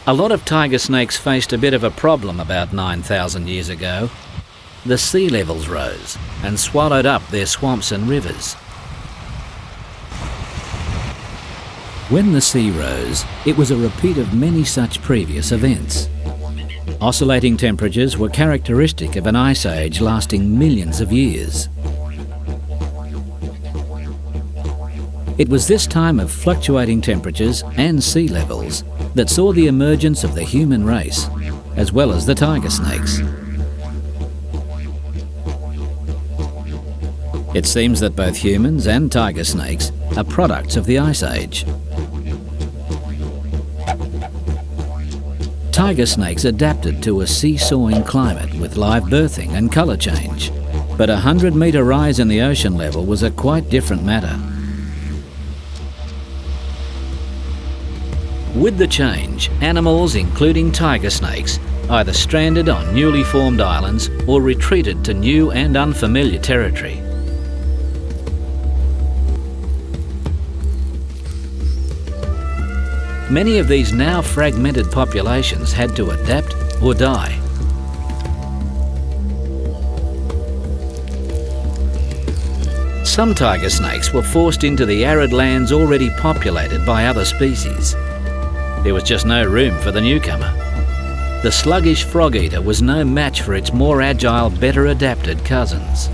A lot of tiger snakes faced a bit of a problem about 9,000 years ago. The sea levels rose and swallowed up their swamps and rivers. When the sea rose, it was a repeat of many such previous events. Oscillating temperatures were characteristic of an ice age lasting millions of years. It was this time of fluctuating temperatures and sea levels that saw the emergence of the human race, as well as the tiger snakes. It seems that both humans and tiger snakes are products of the Ice Age. Tiger snakes adapted to a seesawing climate with live birthing and colour change, but a 100-metre rise in the ocean level was a quite different matter. With the change, animals, including tiger snakes, either stranded on newly formed islands or retreated to new and unfamiliar territory. Many of these now fragmented populations had to adapt or die. Some tiger snakes were forced into the arid lands already populated by other species. There was just no room for the newcomer. The sluggish frog-eater was no match for its more agile, better adapted cousins.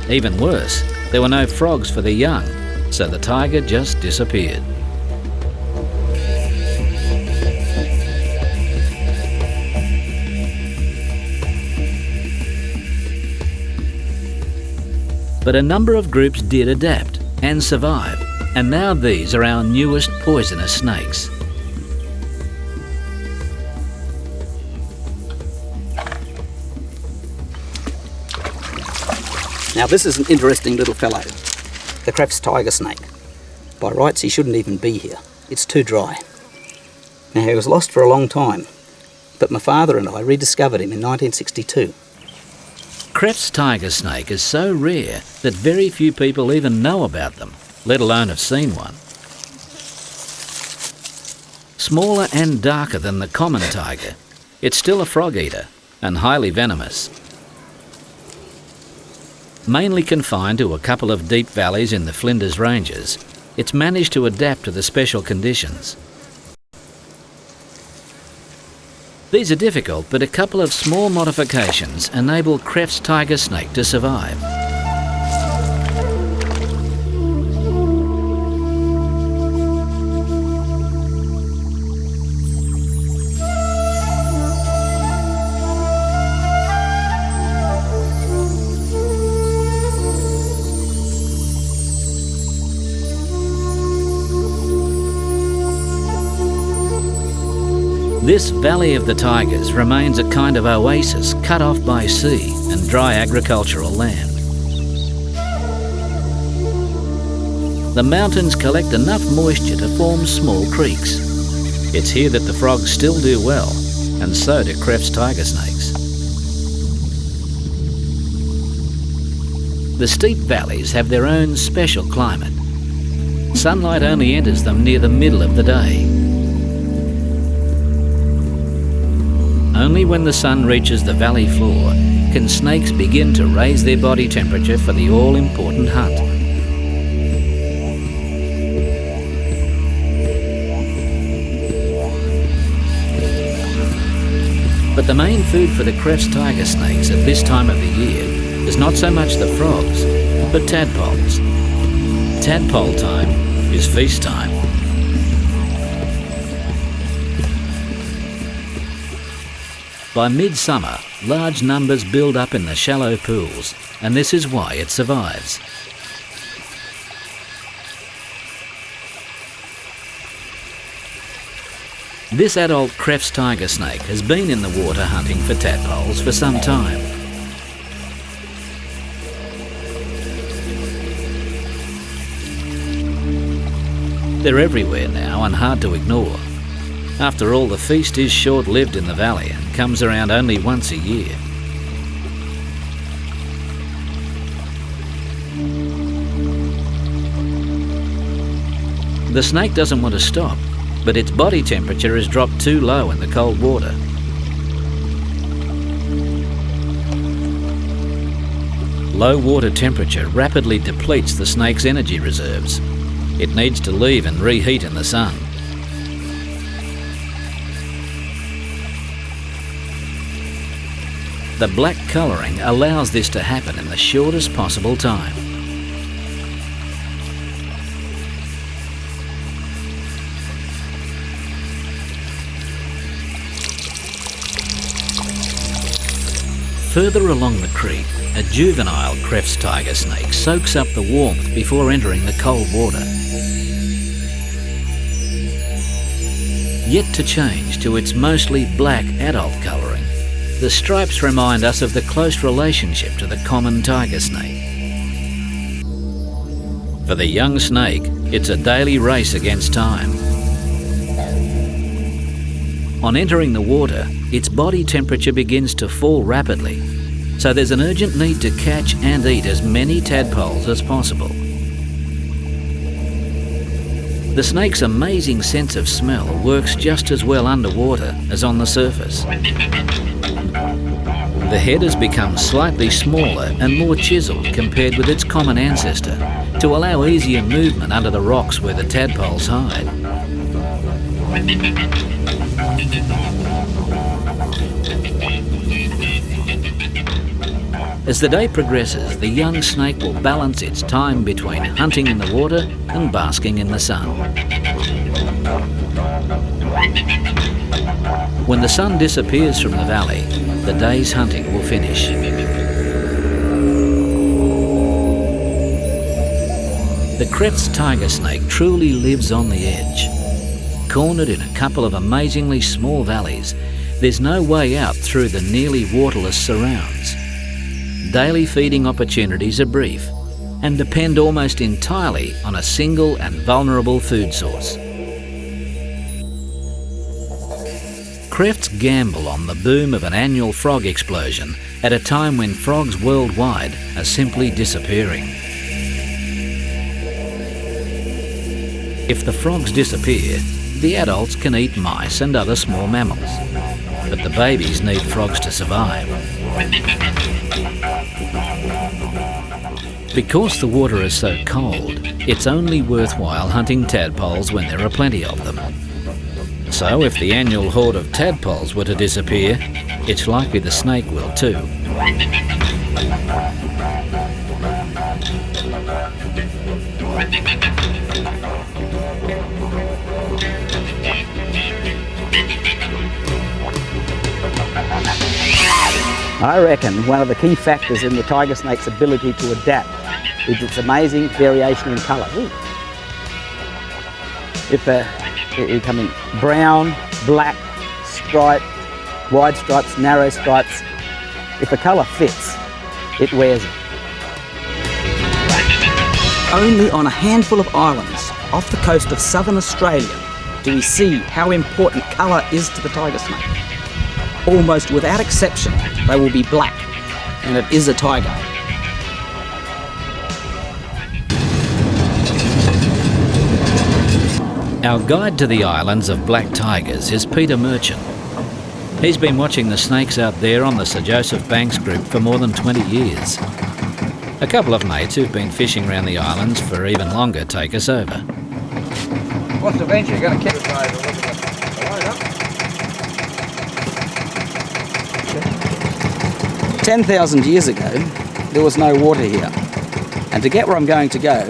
Even worse, there were no frogs for the young, so the tiger just disappeared. But a number of groups did adapt and survive, and now these are our newest poisonous snakes. Now this is an interesting little fellow, the Crafts tiger snake. By rights he shouldn't even be here, it's too dry. Now he was lost for a long time, but my father and I rediscovered him in 1962. Crefts tiger snake is so rare that very few people even know about them, let alone have seen one. Smaller and darker than the common tiger, it's still a frog eater and highly venomous. Mainly confined to a couple of deep valleys in the Flinders Ranges, it's managed to adapt to the special conditions. These are difficult, but a couple of small modifications enable Crefts tiger snake to survive. This Valley of the Tigers remains a kind of oasis cut off by sea and dry agricultural land. The mountains collect enough moisture to form small creeks. It's here that the frogs still do well, and so do Crefts tiger snakes. The steep valleys have their own special climate. Sunlight only enters them near the middle of the day. Only when the sun reaches the valley floor can snakes begin to raise their body temperature for the all-important hunt. But the main food for the Crefts tiger snakes at this time of the year is not so much the frogs, but tadpoles. Tadpole time is feast time. By midsummer, large numbers build up in the shallow pools, and this is why it survives. This adult Crefts tiger snake has been in the water hunting for tadpoles for some time. They're everywhere now and hard to ignore. After all, the feast is short-lived in the valley and comes around only once a year. The snake doesn't want to stop, but its body temperature has dropped too low in the cold water. Low water temperature rapidly depletes the snake's energy reserves. It needs to leave and reheat in the sun. The black colouring allows this to happen in the shortest possible time. Further along the creek, a juvenile Kreft's tiger snake soaks up the warmth before entering the cold water. Yet to change to its mostly black adult colouring, the stripes remind us of the close relationship to the common tiger snake. For the young snake, it's a daily race against time. On entering the water, its body temperature begins to fall rapidly, so there's an urgent need to catch and eat as many tadpoles as possible. The snake's amazing sense of smell works just as well underwater as on the surface. The head has become slightly smaller and more chiselled compared with its common ancestor to allow easier movement under the rocks where the tadpoles hide. As the day progresses, the young snake will balance its time between hunting in the water and basking in the sun. When the sun disappears from the valley, the day's hunting will finish. The Kreft's tiger snake truly lives on the edge. Cornered in a couple of amazingly small valleys, there's no way out through the nearly waterless surrounds. Daily feeding opportunities are brief and depend almost entirely on a single and vulnerable food source. Kreft's gamble on the boom of an annual frog explosion at a time when frogs worldwide are simply disappearing. If the frogs disappear, the adults can eat mice and other small mammals, but the babies need frogs to survive. Because the water is so cold, it's only worthwhile hunting tadpoles when there are plenty of them. So if the annual horde of tadpoles were to disappear, it's likely the snake will too. I reckon one of the key factors in the tiger snake's ability to adapt is its amazing variation in colour. If it come in brown, black, striped, wide stripes, narrow stripes, if a colour fits, it wears it. Only on a handful of islands off the coast of southern Australia do we see how important colour is to the tiger snake. Almost without exception, they will be black, and it is a tiger. Our guide to the islands of black tigers is Peter Merchant. He's been watching the snakes out there on the Sir Joseph Banks group for more than 20 years. A couple of mates who've been fishing around the islands for even longer take us over. What's the venture? You're going to kick it over. 10,000 years ago, there was no water here. And to get where I'm going to go,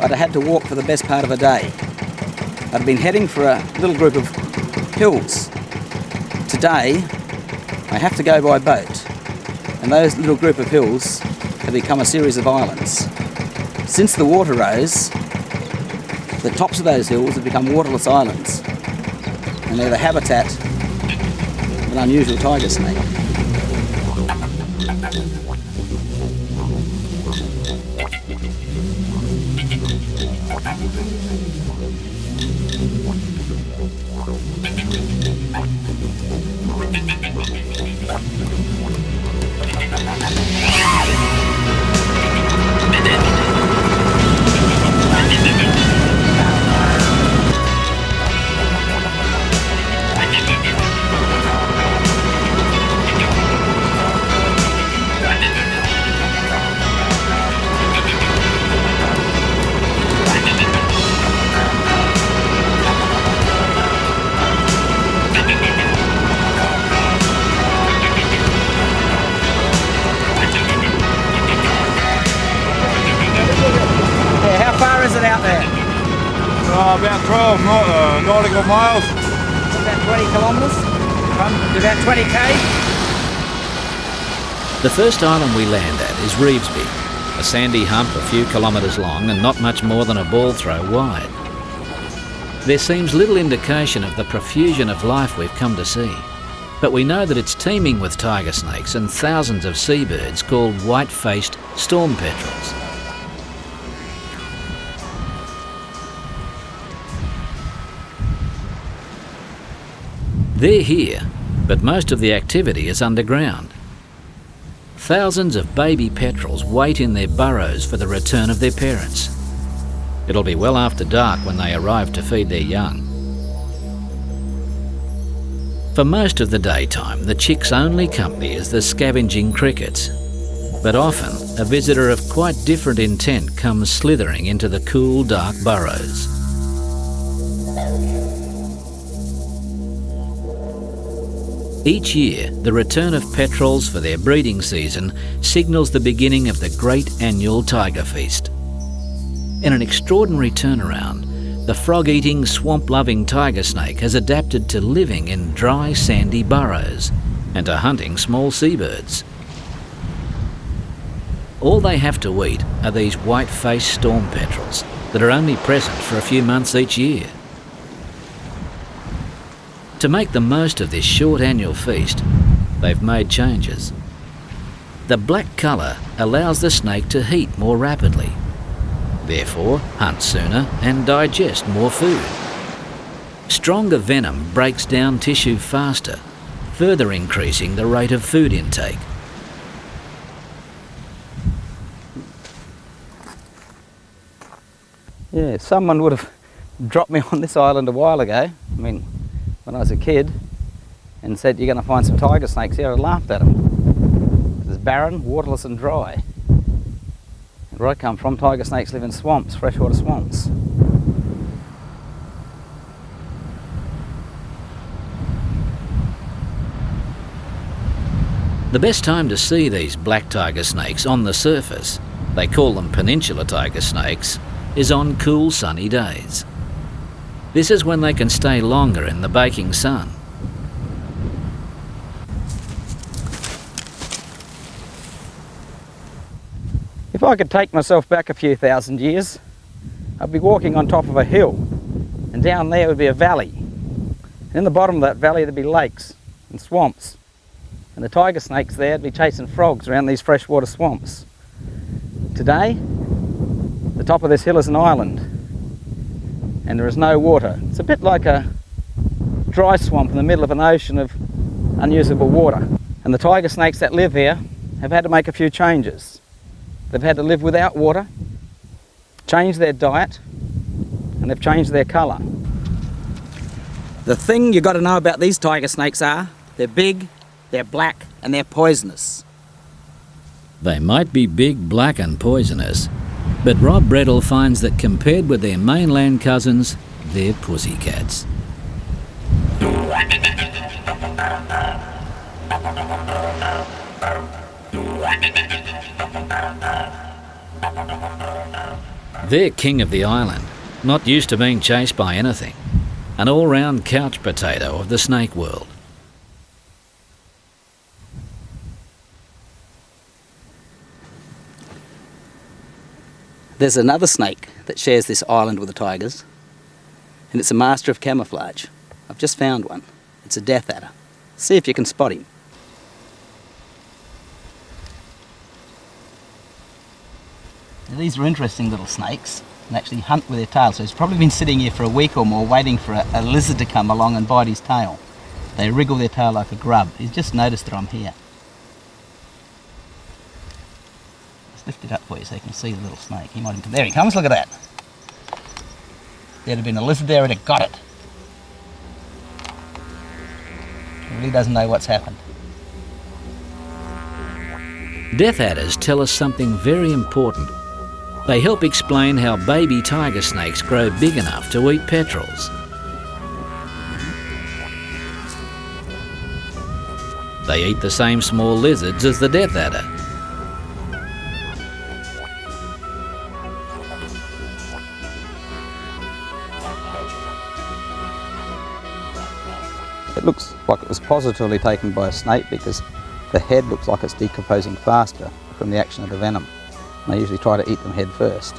I'd have had to walk for the best part of a day. I'd been heading for a little group of hills. Today, I have to go by boat. And those little group of hills have become a series of islands. Since the water rose, the tops of those hills have become waterless islands. And they're the habitat of an unusual tiger snake. nautical miles. About 20 kilometres? About 20 k's? The first island we land at is Reevesby, a sandy hump a few kilometres long and not much more than a ball throw wide. There seems little indication of the profusion of life we've come to see, but we know that it's teeming with tiger snakes and thousands of seabirds called white-faced storm petrels. They're here, but most of the activity is underground. Thousands of baby petrels wait in their burrows for the return of their parents. It'll be well after dark when they arrive to feed their young. For most of the daytime, the chicks' only company is the scavenging crickets. But often, a visitor of quite different intent comes slithering into the cool, dark burrows. Each year, the return of petrels for their breeding season signals the beginning of the great annual tiger feast. In an extraordinary turnaround, the frog-eating, swamp-loving tiger snake has adapted to living in dry, sandy burrows and to hunting small seabirds. All they have to eat are these white-faced storm petrels that are only present for a few months each year. To make the most of this short annual feast, they've made changes. The black colour allows the snake to heat more rapidly, therefore hunt sooner and digest more food. Stronger venom breaks down tissue faster, further increasing the rate of food intake. Yeah, someone would have dropped me on this island a while ago, when I was a kid, and said you're going to find some tiger snakes here. I laughed at them. It's barren, waterless and dry. And where I come from, tiger snakes live in swamps, freshwater swamps. The best time to see these black tiger snakes on the surface, they call them peninsular tiger snakes, is on cool sunny days. This is when they can stay longer in the baking sun. If I could take myself back a few thousand years, I'd be walking on top of a hill, and down there would be a valley. And in the bottom of that valley there'd be lakes and swamps. And the tiger snakes there would be chasing frogs around these freshwater swamps. Today, the top of this hill is an island, and there is no water. It's a bit like a dry swamp in the middle of an ocean of unusable water. And the tiger snakes that live here have had to make a few changes. They've had to live without water, change their diet, and they've changed their colour. The thing you've got to know about these tiger snakes are, they're big, they're black, and they're poisonous. They might be big, black and poisonous, but Rob Breddle finds that compared with their mainland cousins, they're pussycats. They're king of the island, not used to being chased by anything. An all-round couch potato of the snake world. There's another snake that shares this island with the tigers, and it's a master of camouflage. I've just found one. It's a death adder. See if you can spot him. Now, these are interesting little snakes and actually hunt with their tail, so he's probably been sitting here for a week or more waiting for a lizard to come along and bite his tail. They wriggle their tail like a grub. He's just noticed that I'm here. Lift it up for you so you can see the little snake. He might even... There he comes, look at that. There'd have been a lizard there and it got it. He really doesn't know what's happened. Death adders tell us something very important. They help explain how baby tiger snakes grow big enough to eat petrels. They eat the same small lizards as the death adder. It looks like it was positively taken by a snake because the head looks like it's decomposing faster from the action of the venom. And I usually try to eat them head first.